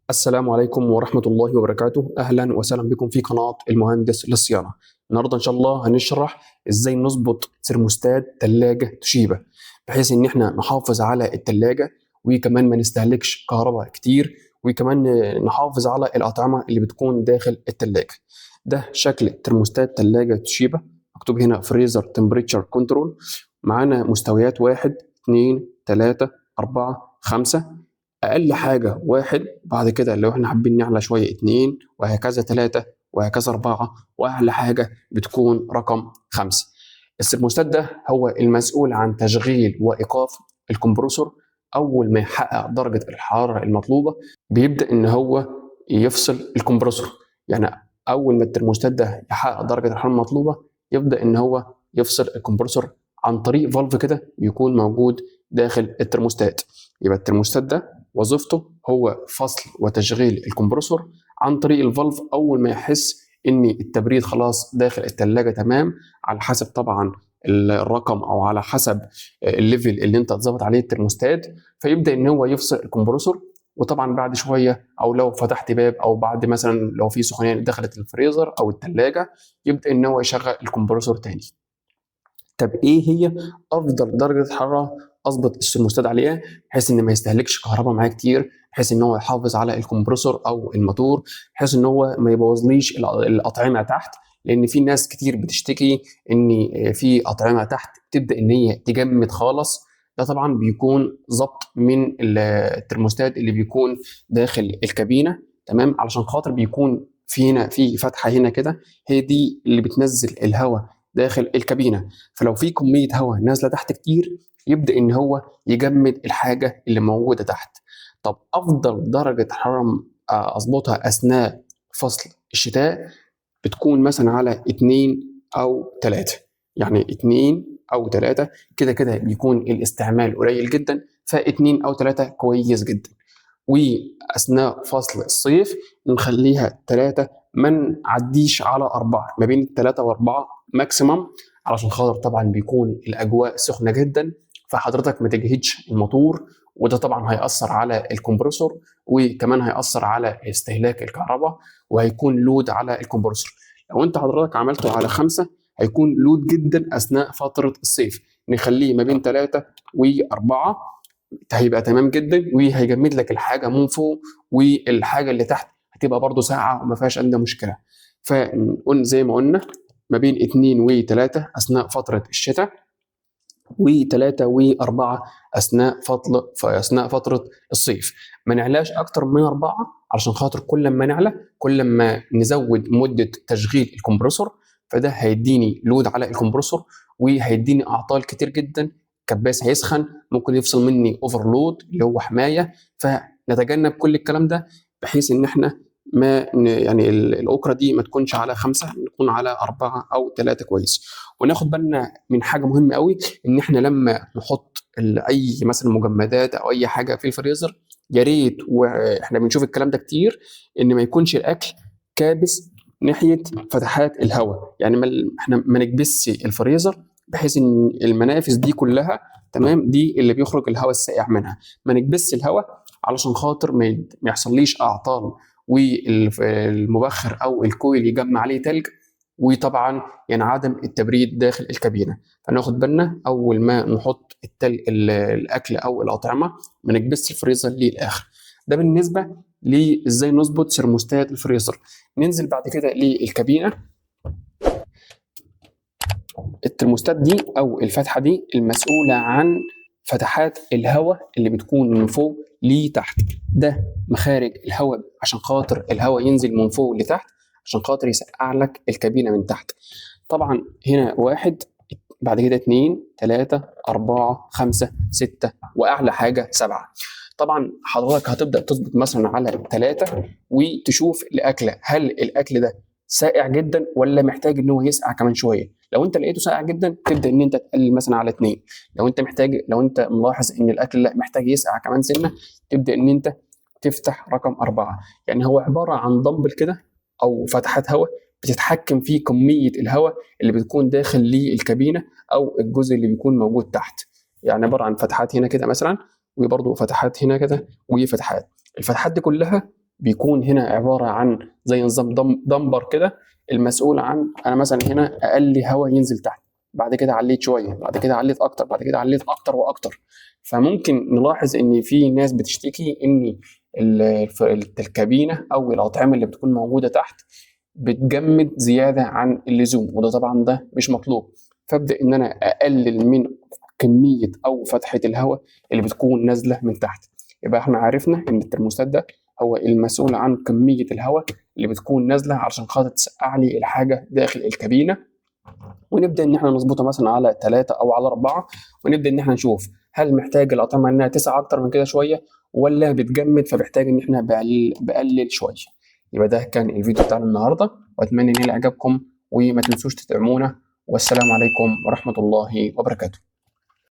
السلام عليكم ورحمة الله وبركاته. أهلا وسهلا بكم في قناة المهندس للصيانة. النهاردة إن شاء الله هنشرح إزاي نظبط ترموستات تلاجة توشيبا بحيث إن إحنا نحافظ على التلاجة وكمان ما نستهلكش كهرباء كتير، وكمان نحافظ على الأطعمة اللي بتكون داخل التلاجة. ده شكل ترموستات تلاجة توشيبا، مكتوب هنا فريزر تمبريتشر كنترول. معانا مستويات 1 2 3 4 5، اقل حاجه واحد، بعد كده لو احنا حابين نعلى شويه اتنين، وهكذا تلاته، وهكذا اربعه، واعلى حاجه بتكون رقم خمسه. الثرموستات ده هو المسؤول عن تشغيل وايقاف الكمبرسور. اول ما يحقق درجه الحراره المطلوبه بيبدا ان هو يفصل الكمبرسور. يعني اول ما الترموستات ده يحقق درجه الحراره المطلوبه يبدا ان هو يفصل الكمبرسور عن طريق فالف كده بيكون موجود داخل الترموستات. يبقى الترموستات ده وظيفته هو فصل وتشغيل الكمبرسور عن طريق الفالف اول ما يحس ان التبريد خلاص داخل الثلاجه تمام، على حسب طبعا الرقم او على حسب الليفل اللي انت هتظبط عليه الترموستات، فيبدا ان هو يفصل الكمبرسور. وطبعا بعد شويه او لو فتحت باب او بعد مثلا لو في سخونيه دخلت الفريزر او الثلاجه يبدا ان هو يشغل الكمبرسور تاني. طب ايه هي افضل درجه حراره اظبط الثرموستات عليها بحيث ان ما يستهلكش كهرباء معايا كتير، بحيث ان هو يحافظ على الكمبرسور او الموتور، بحيث ان هو ما يبوظليش الاطعمه تحت؟ لان في ناس كتير بتشتكي ان في اطعمه تحت تبدا ان هي تجمد خالص. ده طبعا بيكون ضبط من الترموستات اللي بيكون داخل الكابينه، تمام، علشان خاطر بيكون في هنا في فتحه هنا كده، هي دي اللي بتنزل الهواء داخل الكابينه. فلو في كميه هواء نازله تحت كتير يبدا ان هو يجمد الحاجه اللي موجوده تحت. طب افضل درجه حراره اظبطها اثناء فصل الشتاء بتكون مثلا على 2 او 3. يعني 2 او 3 كده كده بيكون الاستعمال قليل جدا، ف2 او 3 كويس جدا. واثناء فصل الصيف نخليها 3، ما نعديش على 4، ما بين 3 و4 ماكسيمم، علشان خاطر طبعا بيكون الاجواء سخنه جدا، فحضرتك ما تجهدش الموتور، وده طبعا هيأثر على الكمبرسور وكمان هيأثر على استهلاك الكهرباء وهيكون لود على الكمبرسور. لو انت حضرتك عملته على 5 هيكون لود جدا اثناء فتره الصيف، نخليه ما بين 3 و4 هيبقى تمام جدا، وهيجمد لك الحاجه من فوق، والحاجه اللي تحت هتبقى برضو ساقعه وما فيهاش اي مشكله. فقلنا زي ما قلنا ما بين 2 و3 اثناء فتره الشتاء، و3 و4 اثناء فتره الصيف. ما نعلاش اكتر من 4 علشان خاطر كل ما نعلى كل ما نزود مده تشغيل الكمبرسور، فده هيديني لود على الكمبرسور وهيديني اعطال كتير جدا. كباس هيسخن، ممكن يفصل مني اوفرلود اللي هو حمايه. فنتجنب كل الكلام ده بحيث ان احنا ما يعني الاكره دي ما تكونش على 5، نكون على 4 او 3 كويس. وناخد بالنا من حاجه مهمه قوي، ان احنا لما نحط اي مثلا مجمدات او اي حاجه في الفريزر يا ريت، واحنا بنشوف الكلام ده كتير، ان ما يكونش الاكل كابس ناحيه فتحات الهواء. يعني احنا ما نكبسش الفريزر بحيث ان المنافذ دي كلها تمام، دي اللي بيخرج الهواء الساقع منها، ما نكبسش الهواء علشان خاطر ما يحصليش اعطال والمبخر او الكويل يجمع عليه تلج، وطبعا ينعدم التبريد داخل الكابينه. فناخد بالنا اول ما نحط الاكل او الاطعمه ما نكبسش الفريزر للاخر. ده بالنسبه لازاي نظبط ثرموستات الفريزر. ننزل بعد كده للكابينه. الترموستات دي او الفتحه دي المسؤوله عن فتحات الهواء اللي بتكون من فوق لتحت. ده مخارج الهواء عشان خاطر الهواء ينزل من فوق لتحت، عشان خاطر يسقع لك الكابينه من تحت. طبعا هنا 1، بعد كده 2 3 4 5 6، واعلى حاجه 7. طبعا حضرتك هتبدا تظبط مثلا على 3 وتشوف الاكله، هل الاكل ده ساقع جدا ولا محتاج ان هو يسقع كمان شويه. لو انت لقيته ساقع جدا تبدا ان انت تقلل مثلا على 2. لو انت ملاحظ ان الاكل لا محتاج يسقع كمان سنه تبدا ان انت تفتح رقم 4. يعني هو عباره عن دمبل كده او فتحات هواء بتتحكم في كميه الهواء اللي بتكون داخل للكابينه او الجزء اللي بيكون موجود تحت. يعني عباره عن فتحات هنا كده مثلا، وبرضه فتحات هنا كده، وفتحات. الفتحات دي كلها بيكون هنا عباره عن زي نظام دمبر كده، المسؤول عن انا مثلا هنا اقل هواء ينزل تحت، بعد كده عليت شويه، بعد كده عليت اكتر، بعد كده عليت اكتر واكتر. فممكن نلاحظ ان في ناس بتشتكي ان الكابينه او الاطعمه اللي بتكون موجوده تحت بتجمد زياده عن اللزوم، وده طبعا ده مش مطلوب. فابدا ان انا اقلل من كميه او فتحه الهواء اللي بتكون نازله من تحت. يبقى احنا عرفنا ان الترموستات ده هو المسؤول عن كميه الهواء اللي بتكون نازله علشان خاطر تسقع لي الحاجه داخل الكابينه. ونبدا ان احنا نظبطها مثلا على 3 او على 4، ونبدا ان احنا نشوف هل محتاج الاطعمه انها تسعى اكتر من كده شويه، ولا بتجمد فبحتاج ان احنا بقلل شويه. يبقى ده كان الفيديو بتاعنا النهارده، واتمنى ان يعجبكم، وما تنسوش تدعمونا. والسلام عليكم ورحمه الله وبركاته.